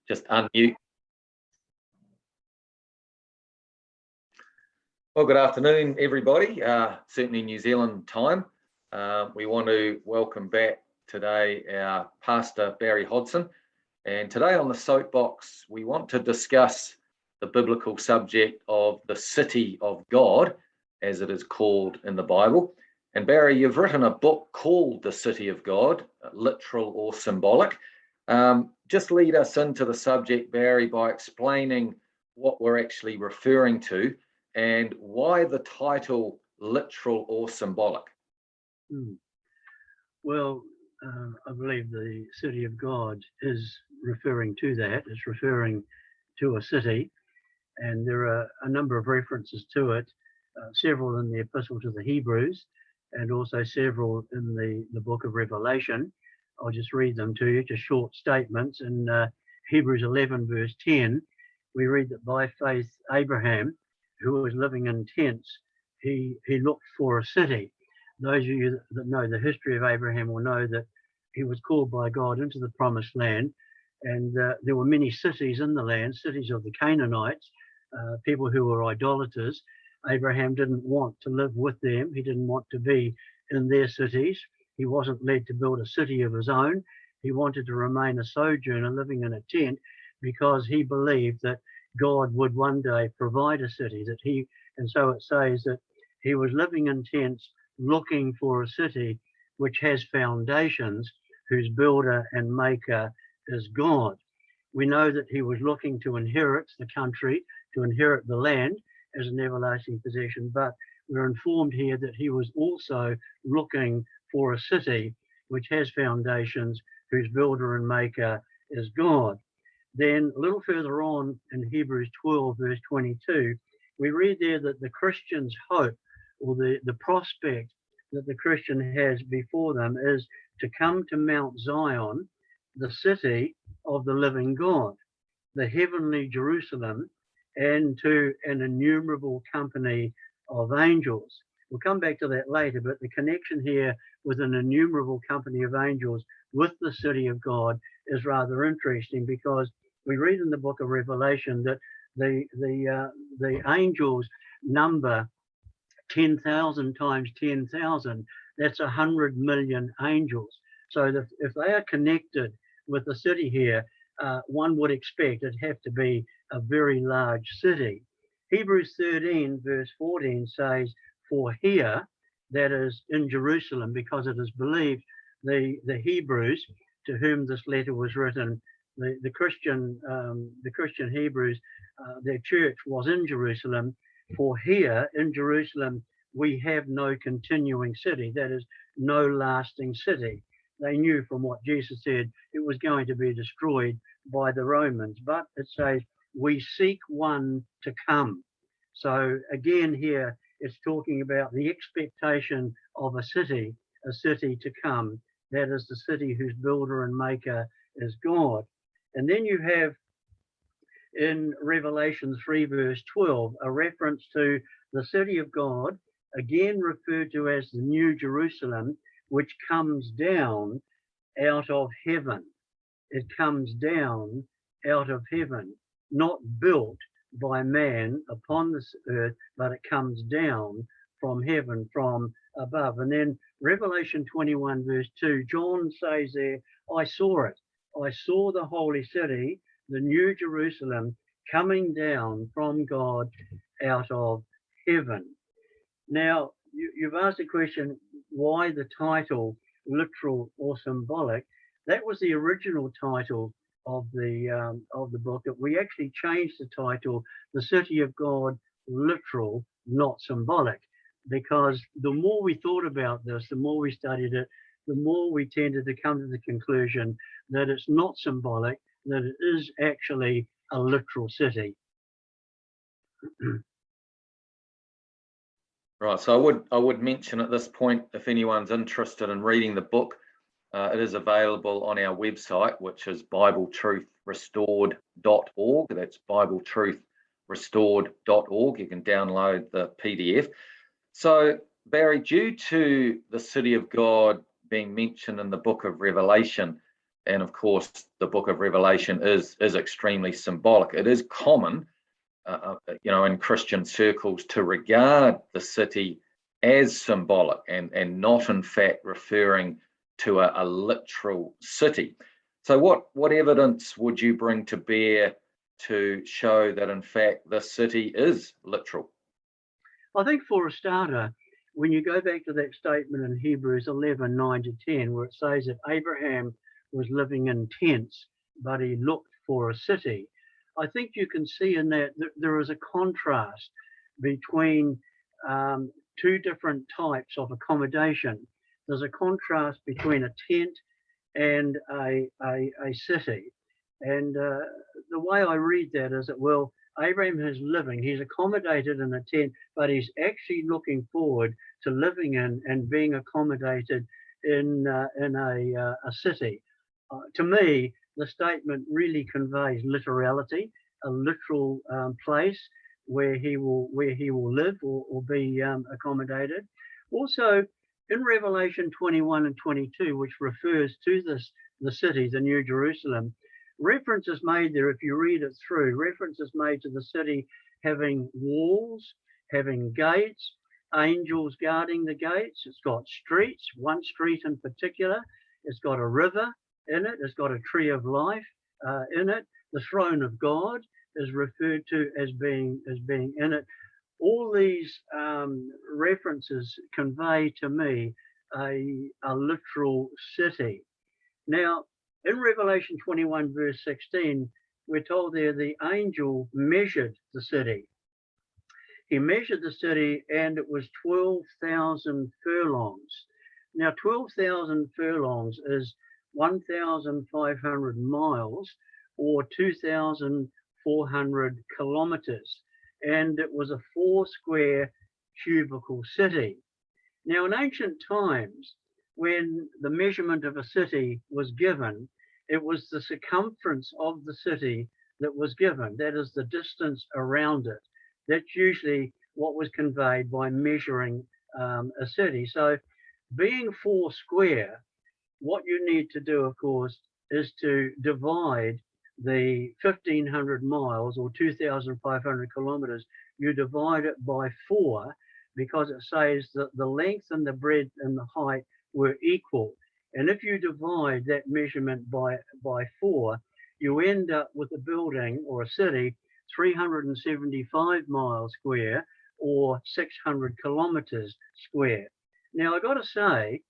just unmute. Well, good afternoon, everybody. Certainly New Zealand time. We want to welcome back today our pastor, Barry Hodson. And today on the Soapbox, we want to discuss the biblical subject of the city of God, as it is called in the Bible. And Barry, you've written a book called The City of God, Literal or Symbolic. Just lead us into the subject, Barry, by explaining what we're actually referring to and why the title Literal or Symbolic. Well, I believe the city of God is referring to that. It's referring to a city, and there are a number of references to it, several in the Epistle to the Hebrews, and also several in the book of Revelation. I'll just read them to you, just short statements. In Hebrews 11, verse 10, we read that by faith Abraham, who was living in tents, he looked for a city. Those of you that know the history of Abraham will know that he was called by God into the promised land, and there were many cities in the land, cities of the Canaanites, people who were idolaters. Abraham didn't want to live with them. He didn't want to be in their cities. He wasn't led to build a city of his own. He wanted to remain a sojourner living in a tent because he believed that God would one day provide a city, and so it says that he was living in tents looking for a city which has foundations, whose builder and maker is God. We know that he was looking to inherit the country, to inherit the land as an everlasting possession, but we're informed here that he was also looking for a city which has foundations, whose builder and maker is God. Then a little further on in Hebrews 12, verse 22, we read there that the Christian's hope, or the prospect that the Christian has before them, is to come to Mount Zion, the city of the living God, the heavenly Jerusalem, and to an innumerable company of angels. We'll come back to that later, but the connection here with an innumerable company of angels with the city of God is rather interesting, because we read in the book of Revelation that the angels number 10,000 times 10,000. That's 100 million angels. So that if they are connected with the city here, one would expect it have to be a very large city. Hebrews 13, verse 14 says, "For here," that is in Jerusalem, because it is believed the Hebrews to whom this letter was written, the Christian Hebrews, their church was in Jerusalem. "For here in Jerusalem we have no continuing city," that is, no lasting city. They knew from what Jesus said it was going to be destroyed by the Romans, but it says, "We seek one to come." So again here it's talking about the expectation of a city to come. That is the city whose builder and maker is God. And then you have in Revelation 3, verse 12, a reference to the city of God, again referred to as the New Jerusalem, which comes down out of heaven. It comes down out of heaven, not built by man upon this earth, but it comes down from heaven, from above. And then Revelation 21, verse 2, John says there, "I saw it. I saw the holy city, the New Jerusalem, coming down from God out of heaven." Now, you've asked the question, why the title Literal or Symbolic? That was the original title of the book. We actually changed the title, The City of God, Literal, not Symbolic, because the more we thought about this, the more we studied it, the more we tended to come to the conclusion that it's not symbolic, that it is actually a literal city. Right, so I would mention at this point, if anyone's interested in reading the book, it is available on our website, which is BibleTruthRestored.org. That's BibleTruthRestored.org. You can download the PDF. So, Barry, due to the city of God being mentioned in the book of Revelation, and of course, the book of Revelation is extremely symbolic. It is common, in Christian circles to regard the city as symbolic and not in fact referring to a literal city. So what evidence would you bring to bear to show that in fact the city is literal? I think for a starter, when you go back to that statement in Hebrews 11, 9 to 10, where it says that Abraham was living in tents, but he looked for a city, I think you can see in that there is a contrast between two different types of accommodation. There's a contrast between a tent and a city. And the way I read that is that, well, Abraham is living, he's accommodated in a tent, but he's actually looking forward to living in and being accommodated in a city. To me, the statement really conveys literality, a literal place where he will live or be accommodated. Also, in Revelation 21 and 22, which refers to the city, the New Jerusalem, reference is made there, if you read it through, reference is made to the city having walls, having gates, angels guarding the gates. It's got streets, one street in particular. It's got a river in it. It's got a tree of life in it. The throne of God is referred to as being in it. All these references convey to me a literal city. Now, in Revelation 21, verse 16, we're told there the angel measured the city. He measured the city and it was 12,000 furlongs. Now, 12,000 furlongs is 1,500 miles or 2,400 kilometers. And it was a 4-square cubical city. Now, in ancient times, when the measurement of a city was given, it was the circumference of the city that was given. That is the distance around it. That's usually what was conveyed by measuring a city. So being 4 square, what you need to do, of course, is to divide the 1,500 miles or 2,500 kilometers. You divide it by 4 because it says that the length and the breadth and the height were equal. And if you divide that measurement by 4, you end up with a building or a city 375 miles square or 600 kilometers square. Now, I got to say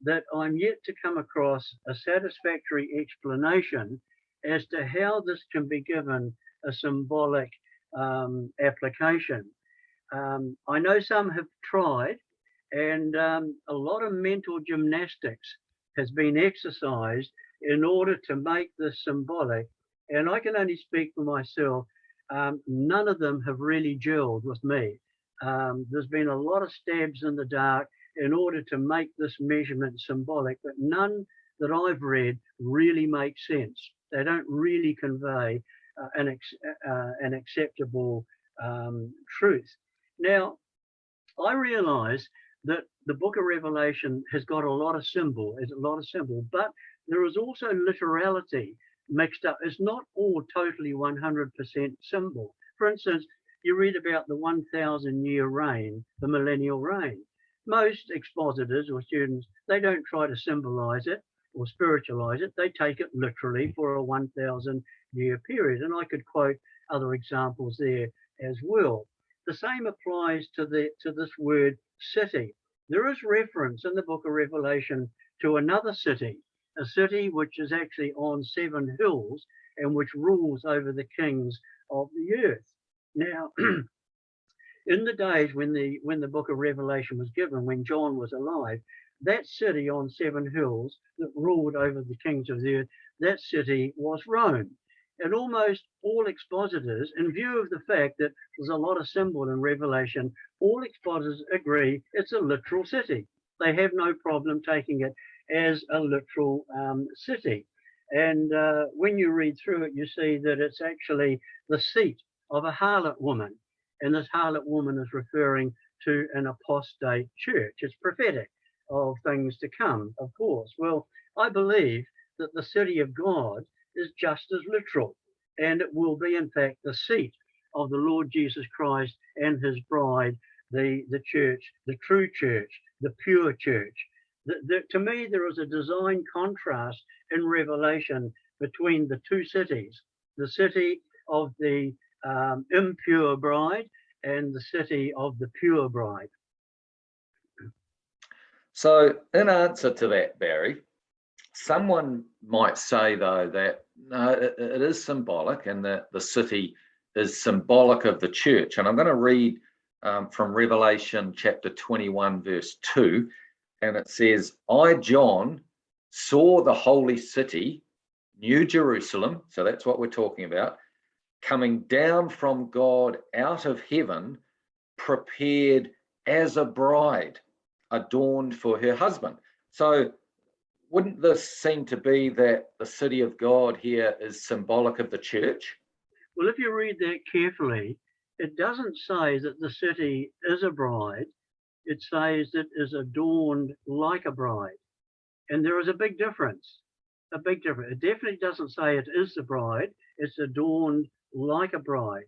that I'm yet to come across a satisfactory explanation as to how this can be given a symbolic application. I know some have tried, and a lot of mental gymnastics has been exercised in order to make this symbolic. And I can only speak for myself. None of them have really gelled with me. There's been a lot of stabs in the dark in order to make this measurement symbolic, but none that I've read really make sense. They don't really convey an acceptable truth. Now, I realize that the book of Revelation has got a lot of symbol, but there is also literality mixed up. It's not all totally 100% symbol. For instance, you read about the 1,000-year reign, the millennial reign. Most expositors or students, they don't try to symbolize it or spiritualize it. They take it literally for a 1,000-year period. And I could quote other examples there as well. The same applies to this word city. There is reference in the book of Revelation to another city, a city which is actually on 7 hills and which rules over the kings of the earth. Now, in the days when the book of Revelation was given, when John was alive, that city on 7 hills that ruled over the kings of the earth, that city was Rome. And almost all expositors, in view of the fact that there's a lot of symbol in Revelation, all expositors agree it's a literal city. They have no problem taking it as a literal city. And when you read through it, you see that it's actually the seat of a harlot woman. And this harlot woman is referring to an apostate church. It's prophetic of things to come, of course. Well, I believe that the city of God is just as literal, and it will be, in fact, the seat of the Lord Jesus Christ and his bride, the church, the true church, the pure church. To me, there is a design contrast in Revelation between the two cities, the city of the impure bride and the city of the pure bride. So in answer to that, Barry, someone might say, though, that no, it is symbolic and that the city is symbolic of the church. And I'm going to read from Revelation chapter 21, verse 2, and it says, I, John, saw the holy city, New Jerusalem, so that's what we're talking about, coming down from God out of heaven, prepared as a bride, adorned for her husband. So wouldn't this seem to be that the city of God here is symbolic of the church? Well, if you read that carefully, it doesn't say that the city is a bride. It says it is adorned like a bride. And there is a big difference. A big difference. It definitely doesn't say it is the bride. It's adorned like a bride.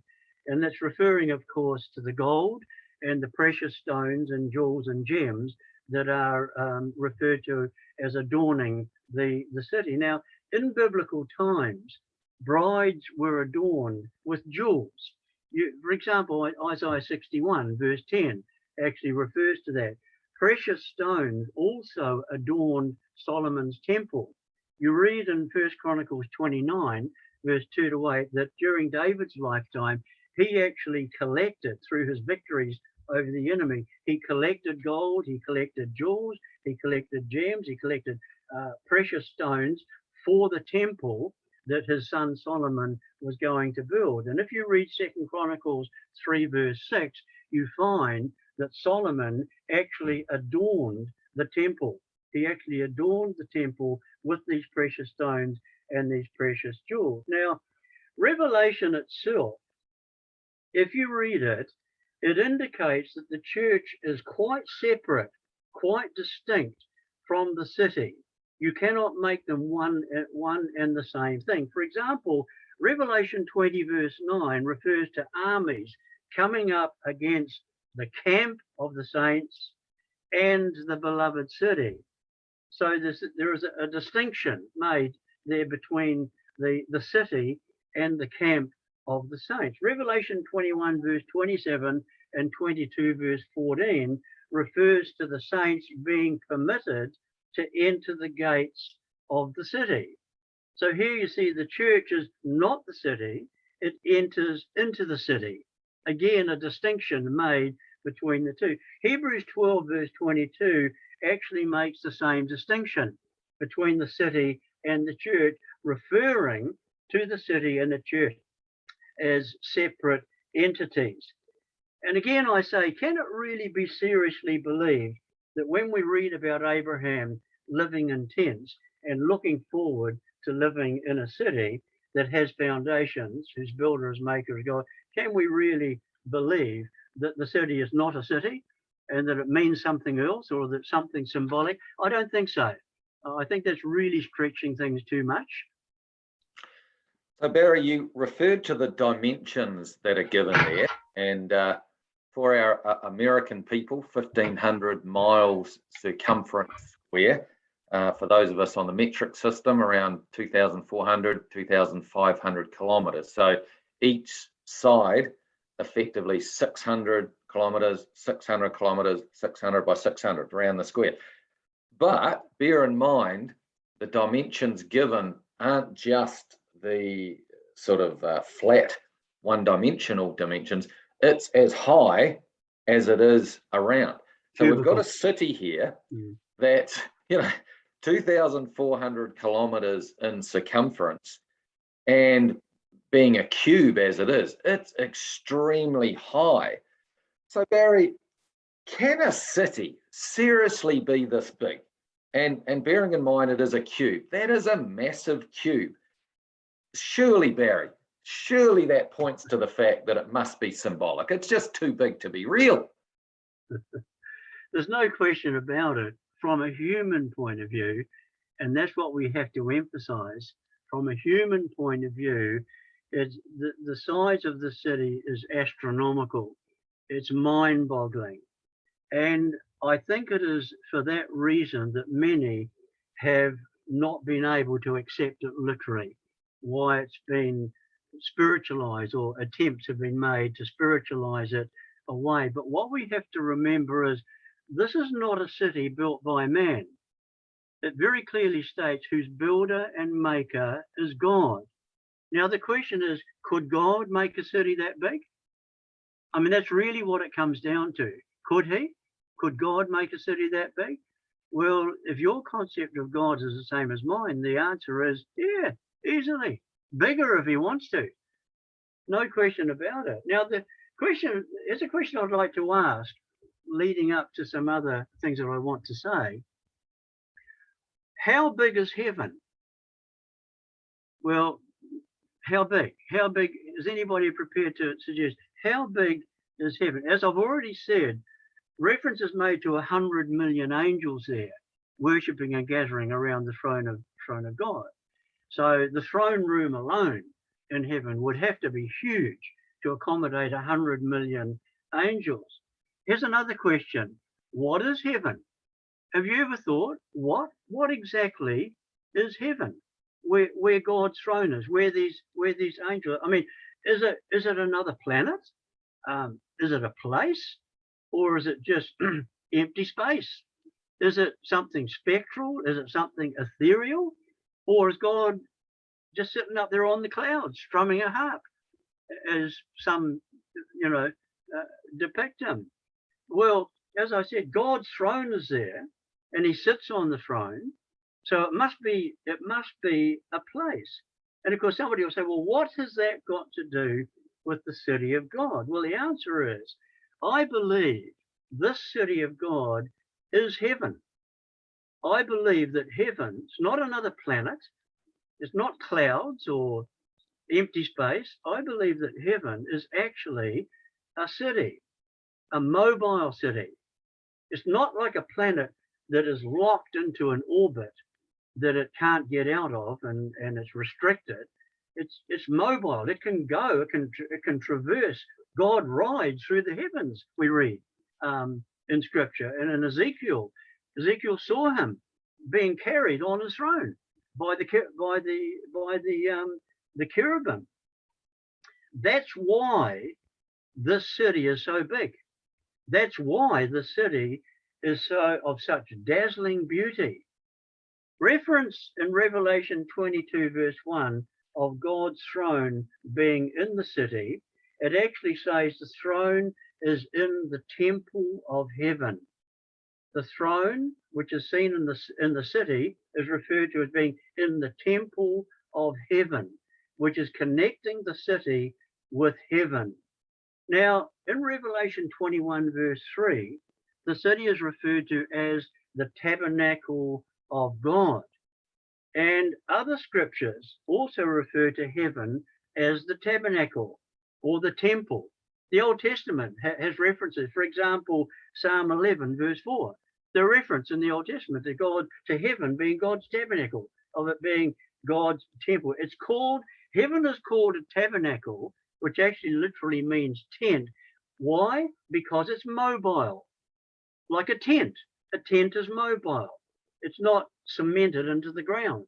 And that's referring, of course, to the gold and the precious stones and jewels and gems that are referred to as adorning the city. Now, in biblical times, brides were adorned with jewels. For example, Isaiah 61, verse 10, actually refers to that. Precious stones also adorned Solomon's temple. You read in 1 Chronicles 29, verse 2 to 8, that during David's lifetime, he actually collected, through his victories over the enemy, he collected gold, he collected jewels, he collected gems, he collected precious stones for the temple that his son Solomon was going to build. And if you read 2 Chronicles 3, verse 6, you find that Solomon actually adorned the temple. He actually adorned the temple with these precious stones and these precious jewels. Now, Revelation itself, if you read it, it indicates that the church is quite separate, quite distinct from the city. You cannot make them one and the same thing. For example, Revelation 20, verse 9 refers to armies coming up against the camp of the saints and the beloved city. So there is a distinction made there between the city and the camp of the saints. Revelation 21, verse 27 and 22, verse 14 refers to the saints being permitted to enter the gates of the city. So here you see the church is not the city, it enters into the city. Again, a distinction made between the two. Hebrews 12, verse 22 actually makes the same distinction between the city and the church, referring to the city and the church as separate entities. And again, I say, can it really be seriously believed that when we read about Abraham living in tents and looking forward to living in a city that has foundations, whose builder is maker is God, can we really believe that the city is not a city and that it means something else or that something symbolic? I don't think so. I think that's really stretching things too much. So Barry, you referred to the dimensions that are given there, and for our American people, 1,500 miles circumference square. For those of us on the metric system, around 2,400, 2,500 kilometres. So each side, effectively 600 kilometres, 600 kilometres, 600 by 600 around the square. But bear in mind, the dimensions given aren't just the sort of flat one-dimensional dimensions. It's as high as it is around. So we've got a city here that's, 2,400 kilometers in circumference, and being a cube as it is, it's extremely high. So Barry, can a city seriously be this big? And bearing in mind it is a cube, that is a massive cube. Surely, Barry, surely that points to the fact that it must be symbolic. It's just too big to be real. There's no question about it. From a human point of view, And that's what we have to emphasize from a human point of view. It's the size of the city is astronomical. It's mind-boggling. And I think it is for that reason that many have not been able to accept it literally, why it's been spiritualized, or attempts have been made to spiritualize it away. But what we have to remember is this is not a city built by man. It very clearly states whose builder and maker is God. Now the question is, could God make a city that big? I mean, that's really what it comes down to. Could he? Could God make a city that big? Well, if your concept of God is the same as mine, the answer is, yeah, easily. Bigger if he wants to. No question about it. Now, the question is a question I'd like to ask, leading up to some other things that I want to say. How big is heaven? Well, how big? How big is anybody prepared to suggest? How big is heaven? As I've already said, reference is made to 100 million angels there, worshipping and gathering around the throne of God. So the throne room alone in heaven would have to be huge to accommodate 100 million angels. Here's another question. What is heaven? Have you ever thought, what exactly is heaven? Where God's throne is, where these angels are? I mean, is it another planet? Is it a place? Or is it just empty space? Is it something spectral? Is it something ethereal? Or is God just sitting up there on the clouds, strumming a harp, as some, depict him? Well, as I said, God's throne is there, and he sits on the throne. So it must be a place. And of course, somebody will say, well, what has that got to do with the city of God? Well, the answer is, I believe this city of God is heaven. I believe that heaven is not another planet. It's not clouds or empty space. I believe that heaven is actually a city, a mobile city. It's not like a planet that is locked into an orbit that it can't get out of and it's restricted. It's mobile. It can go. It can traverse. God rides through the heavens. We read in Scripture, and in Ezekiel saw him being carried on his throne by the cherubim. That's why this city is so big. That's why the city is of such dazzling beauty. Reference in Revelation 22 verse 1 of God's throne being in the city, it actually says the throne is in the temple of heaven. The throne, which is seen in the city, is referred to as being in the temple of heaven, which is connecting the city with heaven. Now, in Revelation 21 verse 3, the city is referred to as the tabernacle of God. And other scriptures also refer to heaven as the tabernacle or the temple. The Old Testament has references. For example, Psalm 11 verse 4, the reference in the Old Testament to heaven being God's tabernacle, of it being God's temple. Heaven is called a tabernacle, which actually literally means tent. Why? Because it's mobile, like a tent. A tent is mobile. It's not cemented into the ground.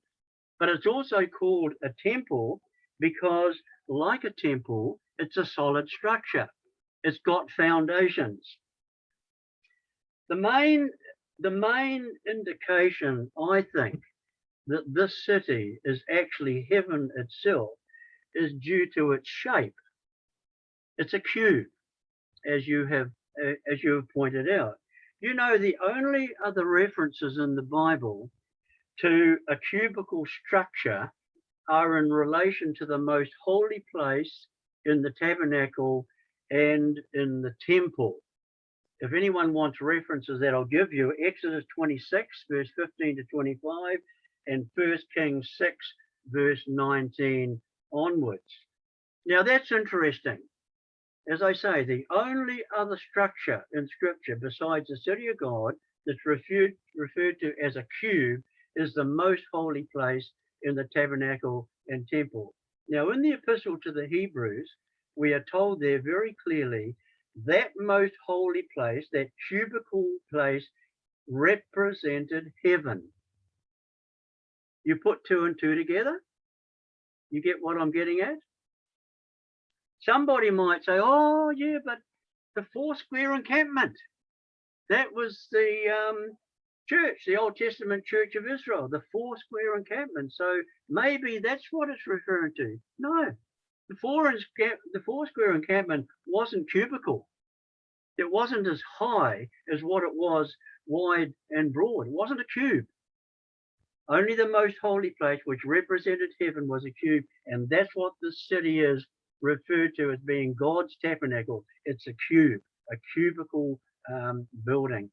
But it's also called a temple because, like a temple, it's a solid structure. It's got foundations. The main indication, I think, that this city is actually heaven itself is due to its shape. It's a cube, as you have pointed out. You know, the only other references in the Bible to a cubical structure are in relation to the most holy place in the tabernacle and in the temple. If anyone wants references that I'll give you, Exodus 26, verse 15 to 25, and 1 Kings 6, verse 19 onwards. Now that's interesting. As I say, the only other structure in Scripture besides the city of God that's referred to as a cube is the most holy place in the tabernacle and temple. Now, in the epistle to the Hebrews, we are told there very clearly that most holy place, that cubical place, represented heaven. You put two and two together, you get what I'm getting at? Somebody might say, oh, yeah, but the four square encampment, that was the church, the Old Testament Church of Israel, the four square encampment. So maybe that's what it's referring to. No, the four square encampment wasn't cubical. It wasn't as high as what it was wide and broad. It wasn't a cube. Only the most holy place, which represented heaven, was a cube, and that's what the city is referred to as being God's tabernacle. It's a cube, a cubical building.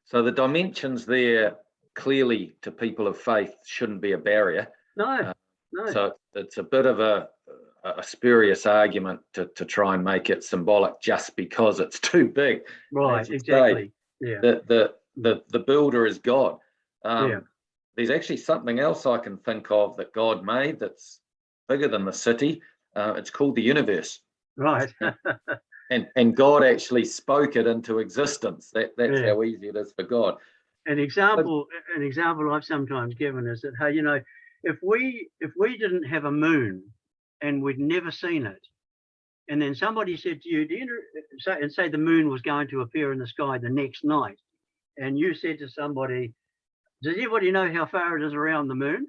So the dimensions there clearly to people of faith shouldn't be a barrier. No, no. So it's a bit of a spurious argument to try and make it symbolic just because it's too big. Right, exactly. Yeah. The builder is God. Yeah. There's actually something else I can think of that God made that's bigger than the city. It's called the universe. Right. and God actually spoke it into existence. That's how easy it is for God. An example I've sometimes given is that, hey, you know, if we didn't have a moon and we'd never seen it, and then somebody said to you, say the moon was going to appear in the sky the next night, and you said to somebody, does anybody know how far it is around the moon?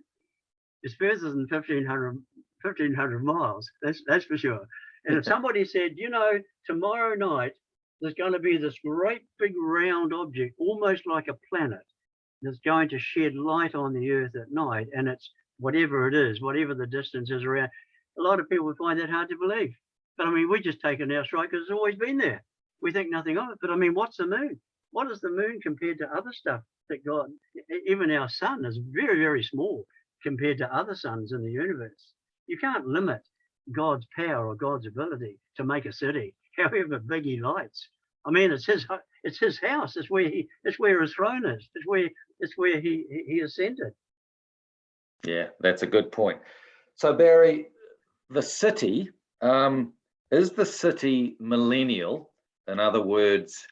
It's further than 1,500 miles, that's for sure. And if somebody said, you know, tomorrow night there's going to be this great big round object, almost like a planet, that's going to shed light on the earth at night, and it's whatever it is, whatever the distance is around, a lot of people would find that hard to believe. But I mean, we just take it now straight because it's always been there. We think nothing of it. But I mean, what's the moon? What is the moon compared to other stuff that God, even our sun is very, very small compared to other suns in the universe. You can't limit God's power or God's ability to make a city, however big he lights. I mean, it's his house. It's where his throne is. It's where he ascended. Yeah, that's a good point. So Barry, the city, is the city millennial? In other words,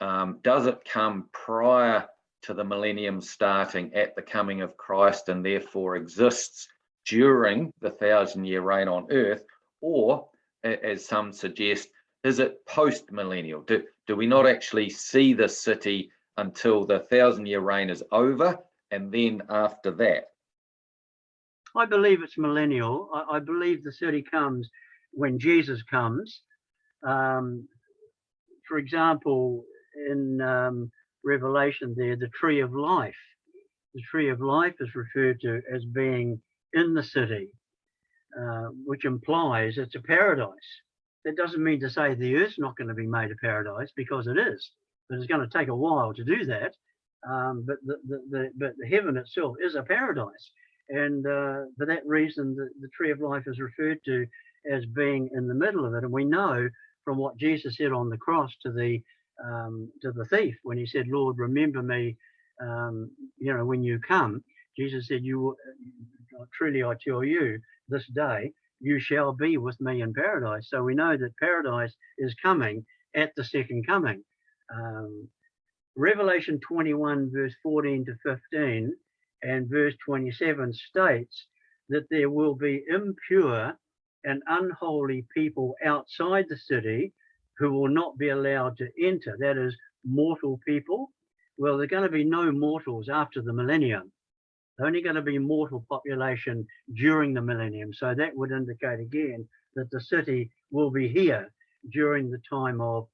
does it come prior to the millennium starting at the coming of Christ and therefore exists during the 1,000-year reign on earth? Or, as some suggest, is it post-millennial? Do we not actually see the city until the 1,000-year reign is over and then after that? I believe it's millennial. I believe the city comes when Jesus comes. For example, in Revelation there, the tree of life. The tree of life is referred to as being in the city, which implies it's a paradise. That doesn't mean to say the earth's not going to be made a paradise, because it is, but it's going to take a while to do that. But the heaven itself is a paradise. And for that reason, the tree of life is referred to as being in the middle of it. And we know from what Jesus said on the cross to the thief, when he said, Lord, remember me, when you come. Jesus said, truly I tell you, this day you shall be with me in paradise. So we know that paradise is coming at the second coming. Revelation 21 verse 14 to 15 and verse 27 states that there will be impure and unholy people outside the city who will not be allowed to enter. That is, mortal people. Well, there are going to be no mortals after the millennium. There's only going to be mortal population during the millennium. So that would indicate again that the city will be here during the time of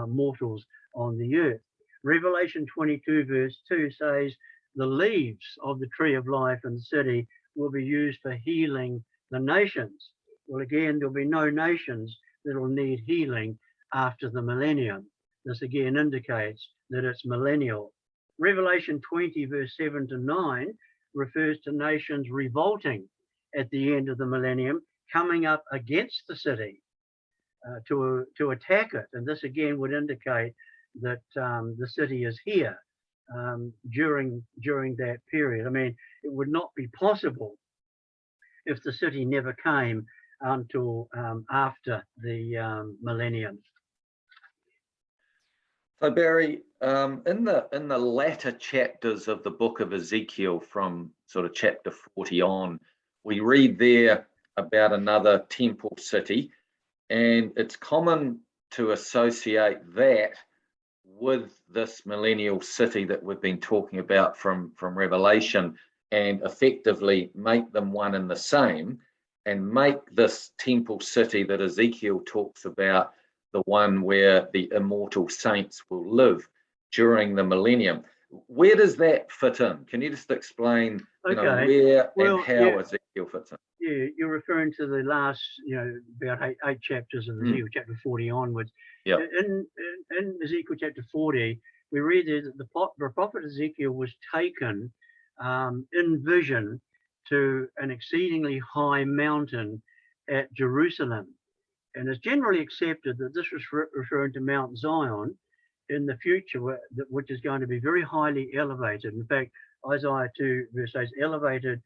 mortals on the earth. Revelation 22 verse 2 says the leaves of the tree of life in the city will be used for healing the nations. Well, again, there'll be no nations that will need healing after the millennium. This again indicates that it's millennial. Revelation 20 verse 7 to 9 refers to nations revolting at the end of the millennium, coming up against the city to attack it. And this again would indicate that the city is here during that period. I mean, it would not be possible if the city never came until after the millennium. So Barry, in the latter chapters of the book of Ezekiel, from sort of chapter 40 on, we read there about another temple city, and it's common to associate that with this millennial city that we've been talking about from Revelation, and effectively make them one and the same, and make this temple city that Ezekiel talks about the one where the immortal saints will live during the millennium. Where does that fit in? Can you just explain, where and how Ezekiel fits in? Yeah, you're referring to the last, about eight chapters of Ezekiel, chapter 40 onwards. Yeah. In Ezekiel chapter 40, we read that the prophet Ezekiel was taken in vision to an exceedingly high mountain at Jerusalem. And it's generally accepted that this was referring to Mount Zion in the future, which is going to be very highly elevated. In fact, Isaiah 2 verse 8 is elevated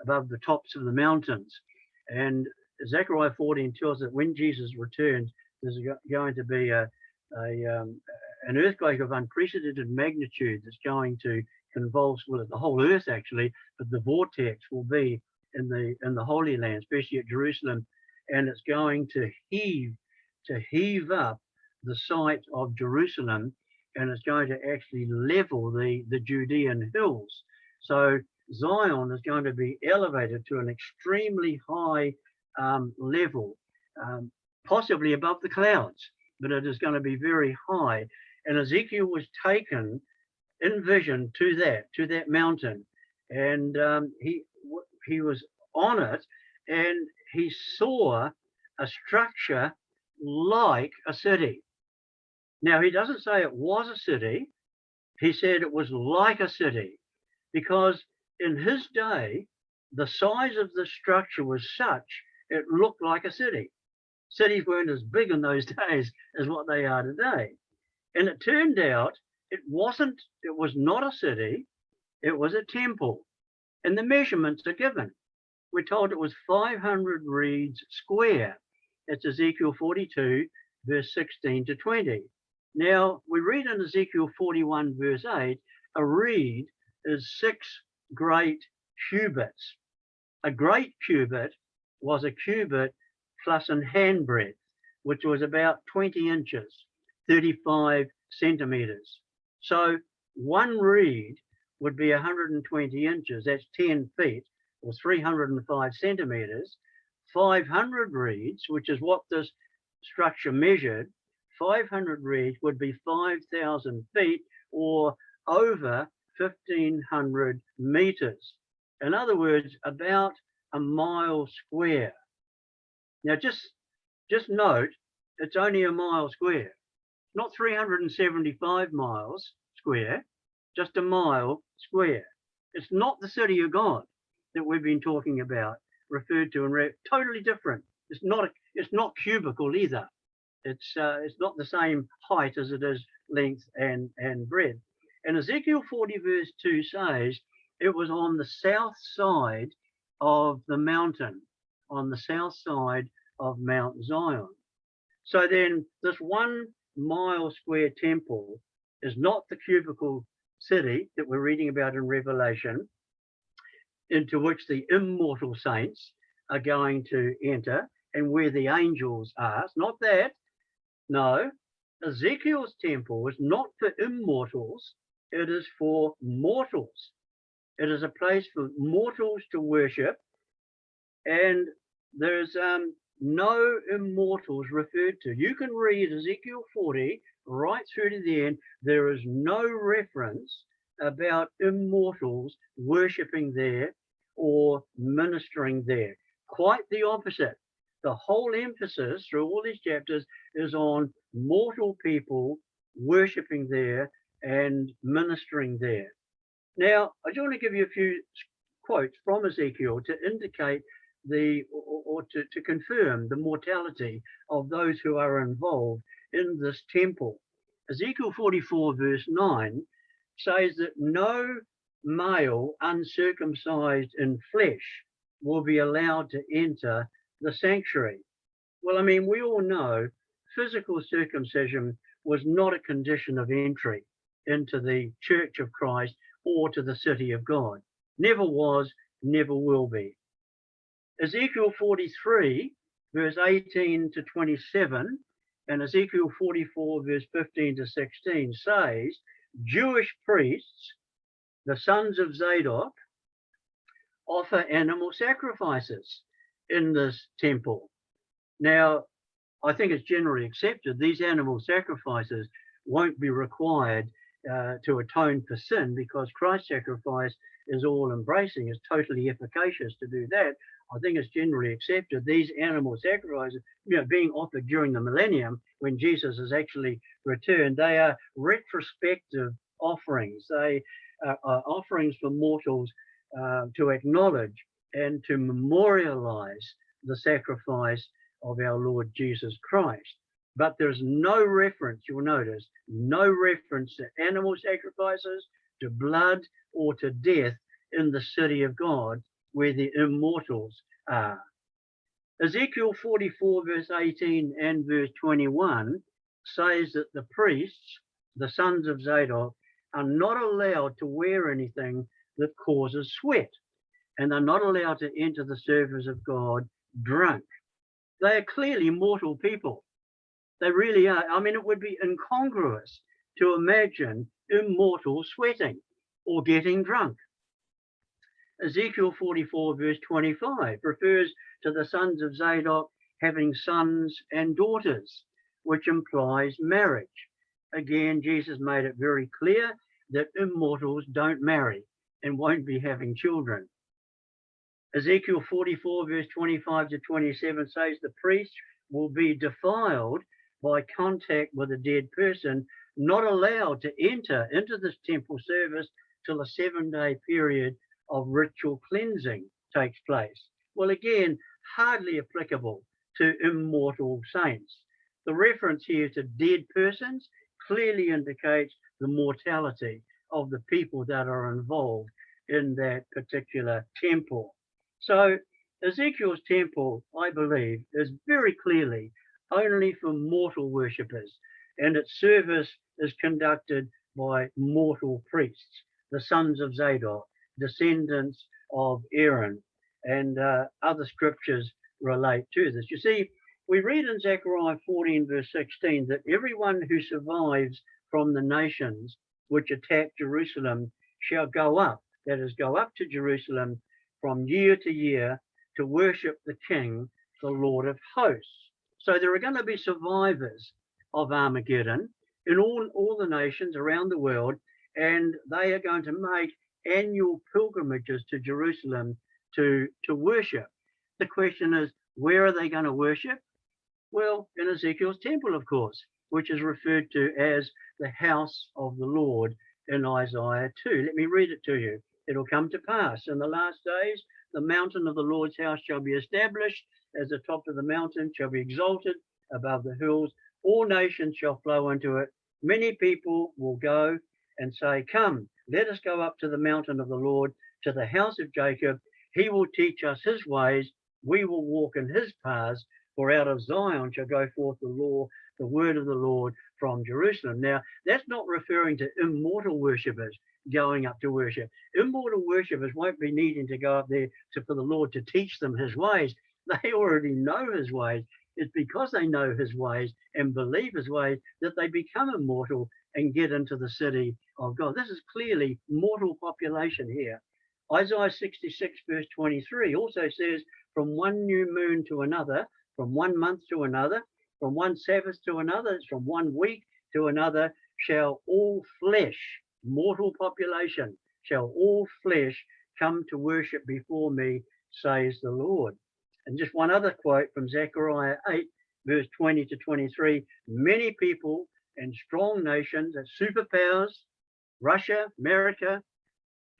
above the tops of the mountains. And Zechariah 14 tells that when Jesus returns, there's going to be an earthquake of unprecedented magnitude that's going to convulse the whole earth, actually, but the vortex will be in the Holy Land, especially at Jerusalem, and it's going to heave up the site of Jerusalem, and it's going to actually level the Judean hills. So Zion is going to be elevated to an extremely high level, possibly above the clouds, but it is going to be very high. And Ezekiel was taken in vision to that mountain, and he was on it, and he saw a structure like a city. Now, he doesn't say it was a city. He said it was like a city, because in his day, the size of the structure was such, it looked like a city. Cities weren't as big in those days as what they are today. And it turned out it was not a city, it was a temple. And the measurements are given. We're told it was 500 reeds square. It's Ezekiel 42, verse 16 to 20. Now, we read in Ezekiel 41, verse 8, a reed is 6 great cubits. A great cubit was a cubit plus an handbreadth, which was about 20 inches, 35 centimeters. So one reed would be 120 inches, that's 10 feet, or 305 centimeters. 500 reeds, which is what this structure measured, 500 reeds would be 5,000 feet, or over 1,500 meters. In other words, about a mile square. Now, just note, it's only a mile square, not 375 miles square, just a mile square. It's not the city of God that we've been talking about, referred to, and totally different. It's not cubical either. It's not the same height as it is length and breadth. And Ezekiel 40 verse 2 says it was on the south side of the mountain, on the south side of Mount Zion. So then this 1 mile square temple is not the cubical city that we're reading about in Revelation, into which the immortal saints are going to enter and where the angels are. It's not that. No, Ezekiel's temple is not for immortals. It is for mortals. It is a place for mortals to worship, and there's no immortals referred to. You can read Ezekiel 40 right through to the end. There is no reference about immortals worshiping there or ministering there. Quite the opposite. The whole emphasis through all these chapters is on mortal people worshiping there and ministering there. Now, I just want to give you a few quotes from Ezekiel to indicate to confirm the mortality of those who are involved in this temple. Ezekiel 44 verse 9 says that no male uncircumcised in flesh will be allowed to enter the sanctuary. Well, I mean, we all know physical circumcision was not a condition of entry into the church of Christ or to the city of God. Never was, never will be. Ezekiel 43, verse 18 to 27, and Ezekiel 44, verse 15 to 16 says, Jewish priests, the sons of Zadok, offer animal sacrifices in this temple. Now, I think it's generally accepted these animal sacrifices won't be required to atone for sin, because Christ's sacrifice is all embracing, is totally efficacious to do that. I think it's generally accepted these animal sacrifices, being offered during the millennium when Jesus has actually returned, they are retrospective offerings. They are offerings for mortals to acknowledge and to memorialize the sacrifice of our Lord Jesus Christ. But there's no reference, you'll notice, no reference to animal sacrifices, to blood, or to death in the city of God where the immortals are. Ezekiel 44, verse 18 and verse 21 says that the priests, the sons of Zadok, are not allowed to wear anything that causes sweat, and they're not allowed to enter the service of God drunk. They are clearly mortal people. They really are. I mean, it would be incongruous to imagine immortals sweating or getting drunk. Ezekiel 44, verse 25 refers to the sons of Zadok having sons and daughters, which implies marriage. Again, Jesus made it very clear that immortals don't marry and won't be having children. Ezekiel 44, verse 25 to 27 says the priest will be defiled by contact with a dead person, not allowed to enter into this temple service till a 7-day period of ritual cleansing takes place. Well, again, hardly applicable to immortal saints. The reference here to dead persons clearly indicates the mortality of the people that are involved in that particular temple. So Ezekiel's temple, I believe, is very clearly only for mortal worshippers, and its service is conducted by mortal priests, the sons of Zadok, descendants of Aaron, and other scriptures relate to this. You see, we read in Zechariah 14, verse 16, that everyone who survives from the nations which attack Jerusalem shall go up, that is, go up to Jerusalem from year to year to worship the King, the Lord of hosts. So there are going to be survivors of Armageddon in all the nations around the world, and they are going to make annual pilgrimages to Jerusalem to worship. The question is, where are they going to worship? Well, in Ezekiel's temple, of course, which is referred to as the house of the Lord in Isaiah 2. Let me read it to you. It'll come to pass in the last days, the mountain of the Lord's house shall be established, as the top of the mountain shall be exalted above the hills. All nations shall flow into it. Many people will go and say, come, let us go up to the mountain of the Lord, to the house of Jacob. He will teach us his ways. We will walk in his paths. For out of Zion shall go forth the law, the word of the Lord from Jerusalem. Now, that's not referring to immortal worshippers going up to worship. Immortal worshippers won't be needing to go up there for the Lord to teach them his ways. They already know his ways. It's because they know his ways and believe his ways that they become immortal and get into the city of God. This is clearly mortal population here. Isaiah 66, verse 23 also says, from one new moon to another, from 1 month to another, from one Sabbath to another, from 1 week to another, shall all flesh, mortal population, shall all flesh come to worship before me, says the Lord. And just one other quote from Zechariah 8, verse 20 to 23, many people and strong nations and superpowers, Russia, America,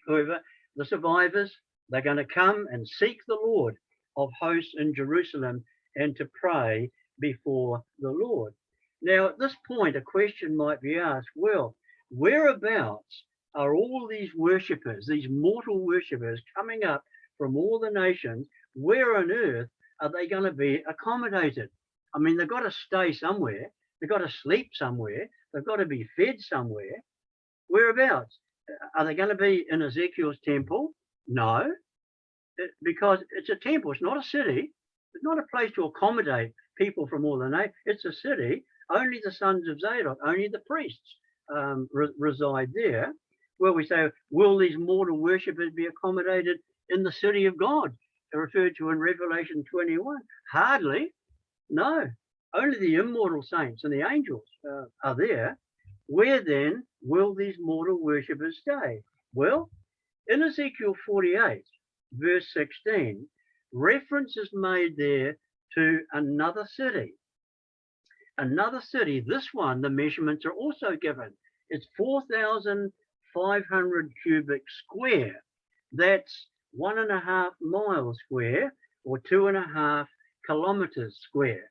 whoever, the survivors, they're going to come and seek the Lord of hosts in Jerusalem and to pray before the Lord. Now, at this point, a question might be asked, well, whereabouts are all these worshippers, these mortal worshippers coming up from all the nations. Where on earth are they going to be accommodated? I mean, they've got to stay somewhere. They've got to sleep somewhere. They've got to be fed somewhere. Whereabouts? Are they going to be in Ezekiel's temple? No, because it's a temple. It's not a city. It's not a place to accommodate people from all the nations. It's a city. Only the sons of Zadok, only the priests reside there. Well, we say, will these mortal worshippers be accommodated in the city of God, referred to in Revelation 21? Hardly. No. Only the immortal saints and the angels are there. Where then will these mortal worshippers stay? Well, in Ezekiel 48, verse 16, reference is made there to another city. Another city, this one, the measurements are also given. It's 4,500 cubic square. That's 1.5 miles square, or 2.5 kilometers square.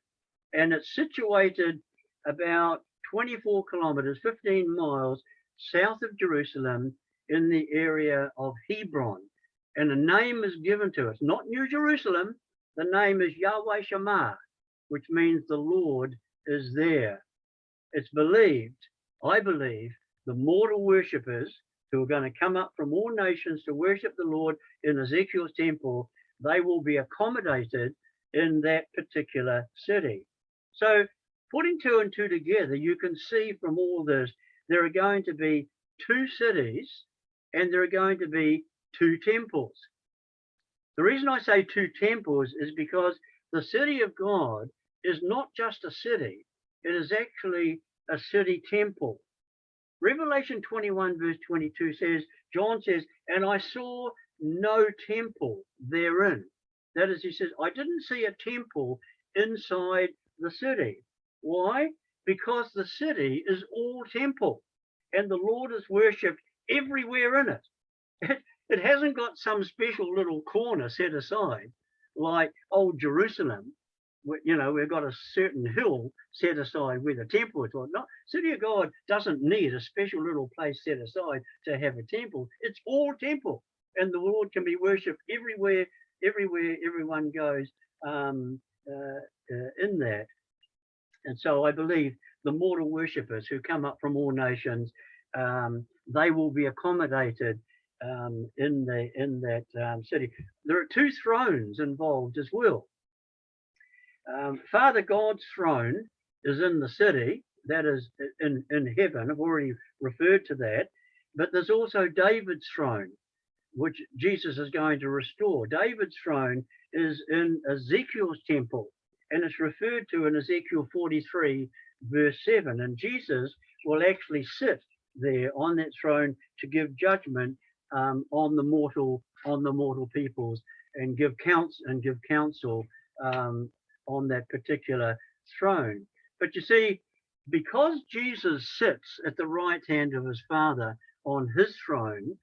And it's situated about 24 kilometers, 15 miles south of Jerusalem, in the area of Hebron. And a name is given to it. It's not New Jerusalem. The name is Yahweh Shammah, which means the Lord is there. It's believed, I believe, the mortal worshippers who are going to come up from all nations to worship the Lord in Ezekiel's temple, they will be accommodated in that particular city. So putting two and two together, you can see from all this, there are going to be two cities and there are going to be two temples. The reason I say two temples is because the city of God is not just a city, it is actually a city temple. Revelation 21 verse 22 says, John says, and I saw no temple therein. That is, he says, I didn't see a temple inside the city. Why? Because the city is all temple and the Lord is worshipped everywhere in it. It hasn't got some special little corner set aside like old Jerusalem. You know, we've got a certain hill set aside where the temple is. Not City of God doesn't need a special little place set aside to have a temple. It's all temple, and the Lord can be worshipped everywhere everyone goes in that. And so I believe the mortal worshippers who come up from all nations, they will be accommodated in that city. There are two thrones involved as well. Father God's throne is in the city, that is in heaven. I've already referred to that. But there's also David's throne, which Jesus is going to restore. David's throne is in Ezekiel's temple, and it's referred to in Ezekiel 43, verse 7. And Jesus will actually sit there on that throne to give judgment on the mortal peoples and give counsel on that particular throne. But you see, because Jesus sits at the right hand of his Father on his throne,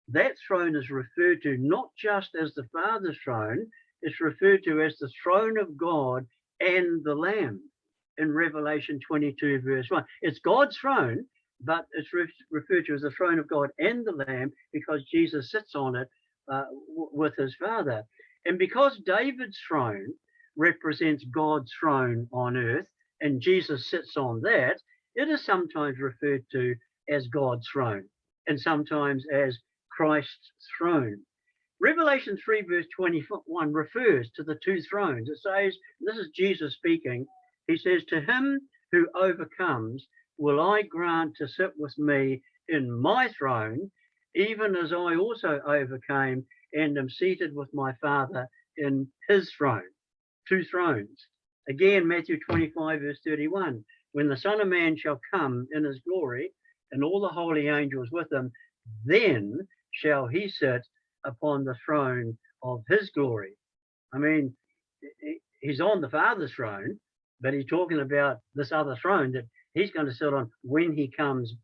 that throne is referred to not just as the Father's throne, it's referred to as the throne of God and the Lamb in Revelation 22, verse 1. It's God's throne, but it's referred to as the throne of God and the Lamb because Jesus sits on it with his Father. And because David's throne represents God's throne on earth and Jesus sits on that, it is sometimes referred to as God's throne and sometimes as Christ's throne. Revelation 3 verse 21 refers to the two thrones. It says, this is Jesus speaking, he says, to him who overcomes will I grant to sit with me in my throne, even as I also overcame and am seated with my Father in his throne. Two thrones. Again, Matthew 25 verse 31, when the Son of Man shall come in his glory and all the holy angels with him, then shall he sit upon the throne of his glory. I mean, he's on the Father's throne, but he's talking about this other throne that he's going to sit on when he comes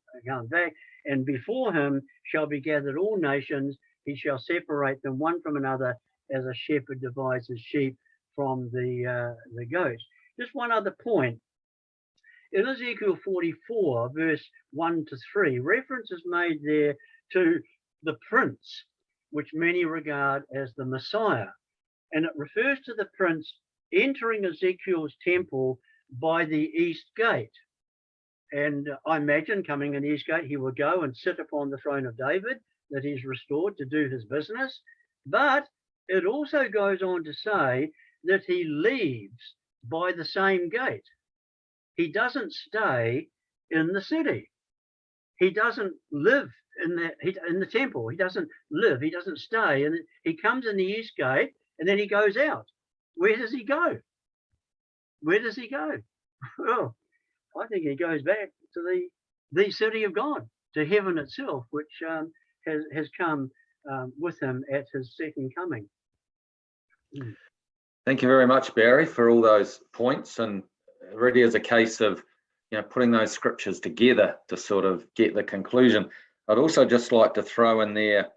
back. And before him shall be gathered all nations. He shall separate them one from another as a shepherd divides his sheep from the goats. Just one other point. In Ezekiel 44, verse 1 to 3, reference is made there to the prince, which many regard as the Messiah. And it refers to the prince entering Ezekiel's temple by the east gate. And I imagine coming in the east gate, he will go and sit upon the throne of David that he's restored to do his business. But it also goes on to say that he leaves by the same gate. He doesn't stay in the city. He doesn't live in the temple. He doesn't live. He doesn't stay. And he comes in the east gate and then he goes out. Where does he go? Where does he go? Well, I think he goes back to the city of God, to heaven itself, which has come with him at his second coming. Thank you very much, Barry, for all those points. And it really is a case of putting those scriptures together to sort of get the conclusion. I'd also just like to throw in there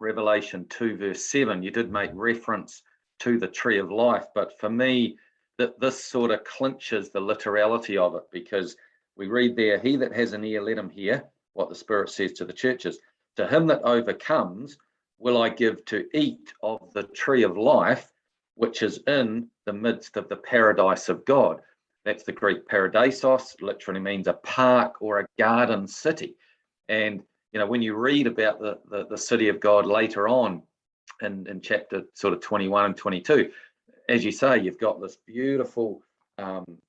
Revelation 2 verse 7. You did make reference to the tree of life, but for me, that this sort of clinches the literality of it, because we read there, he that has an ear, let him hear what the Spirit says to the churches. To him that overcomes will I give to eat of the tree of life, which is in the midst of the paradise of God. That's the Greek paradisos, literally means a park or a garden city. And when you read about the city of God later on in chapter sort of 21 and 22, as you say, you've got this beautiful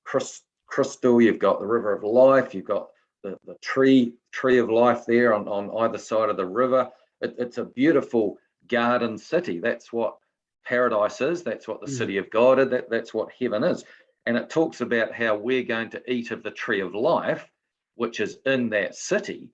crystal, you've got the river of life, you've got the tree of life there on either side of the river. It's a beautiful garden city. That's what paradise is. That's what the city of God is. That's what heaven is. And it talks about how we're going to eat of the tree of life, which is in that city.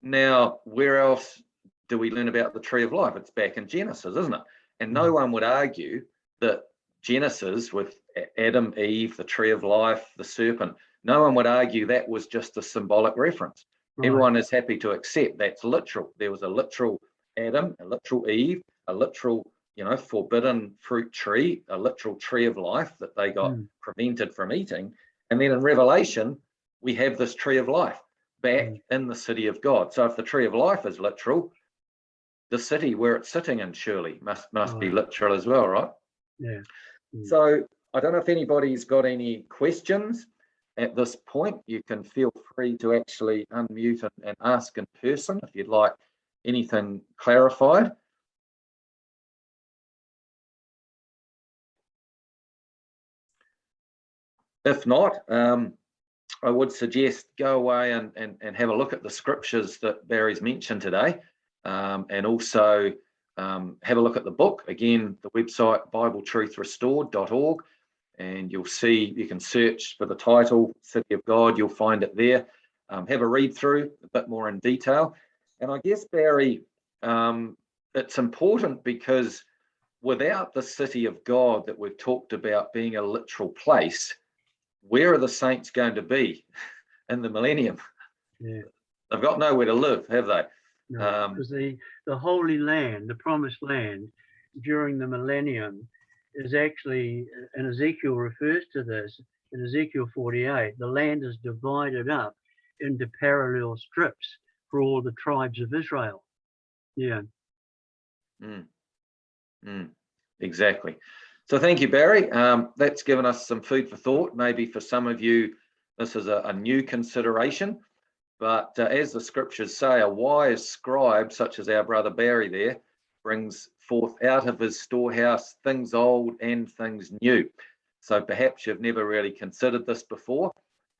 Now, where else do we learn about the tree of life? It's back in Genesis, isn't it? And no one would argue that Genesis with Adam, Eve, the tree of life, the serpent, no one would argue that was just a symbolic reference. Right. Everyone is happy to accept that's literal. There was a literal Adam, a literal Eve, a literal, forbidden fruit tree, a literal tree of life that they got prevented from eating. And then in Revelation, we have this tree of life back in the city of God. So if the tree of life is literal, the city where it's sitting in surely must be literal as well, right? Yeah. So I don't know if anybody's got any questions at this point. You can feel free to actually unmute and ask in person if you'd like anything clarified. If not, I would suggest go away and have a look at the scriptures that Barry's mentioned today, and also have a look at the book. Again, the website BibleTruthRestored.org, and you'll see, you can search for the title, City of God, you'll find it there. Have a read through a bit more in detail. And I guess, Barry, it's important because without the city of God that we've talked about being a literal place, where are the saints going to be in the millennium? Yeah. They've got nowhere to live, have they? No, because the Holy Land, the Promised Land, during the millennium is actually, and Ezekiel refers to this, in Ezekiel 48, the land is divided up into parallel strips for all the tribes of Israel. Yeah. Exactly. So thank you, Barry. That's given us some food for thought. Maybe for some of you, this is a new consideration. But as the scriptures say, a wise scribe, such as our brother Barry there, brings forth out of his storehouse things old and things new. So perhaps you've never really considered this before,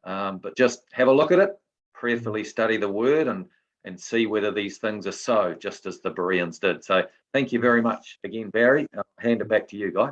but just have a look at it, prayerfully study the word and see whether these things are so, just as the Bereans did. So thank you very much again, Barry. I'll hand it back to you, Guy.